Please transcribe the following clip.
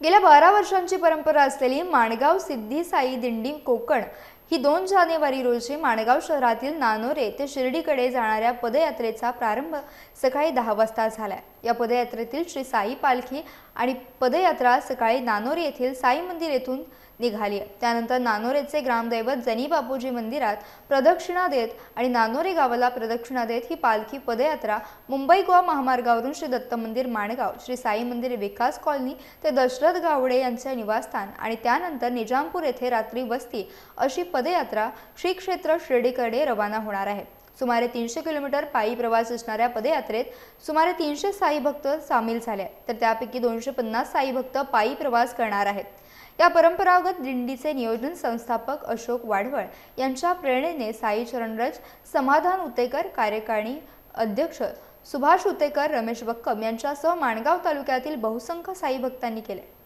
गेल्या 12 वर्षांची परंपरा असलेली माणगाव सिद्धी साई दिंडी कोकण ही 2 जानेवारी रोजी माणगाव शहरातील नानोरे ते शिर्डीकडे जाणाऱ्या पदयात्रेचा प्रारंभ सकाळी 10 वाजता झालाय। या पदयात्रेतील श्री साई पालखी आणि पदयात्रा सकाळी नानोरे येथील साई मंदिर येथून निघाली। त्यानंतर नानोरेचे ग्रामदैवत जनी बापूजी मंदिरात प्रदक्षिणा देत आणि नानोरे गावाला प्रदक्षिणा देत ही पालखी पदयात्रा मुंबई गोवा महामार्गावरून श्री दत्त मंदिर माणगाव, श्री साई मंदिर विकास कॉलनी ते दशरथ गावडे यांचे निवासस्थान आणि त्यानंतर निजामपूर येथे रात्री वस्ती अशी पदयात्रा श्री क्षेत्र शिर्डीकडे रवाना होणार आहे। सुमारे 300 किलोमीटर पायी प्रवास असणाऱ्या पदयात्रेत सुमारे 300 साई भक्त सामील झाले, तर त्यापैकी 250 साई भक्त पायी प्रवास करणार आहेत। या परंपरागत दिंडीचे नियोजन संस्थापक अशोक वाढवळ यांच्या प्रेरणेने साई चरणरज, समाधान उतेकर, कार्यकारिणी अध्यक्ष सुभाष उतेकर, रमेश बक्कम यांच्यासह माणगाव तालुक्यातील बहुसंख्य साई भक्तांनी केले।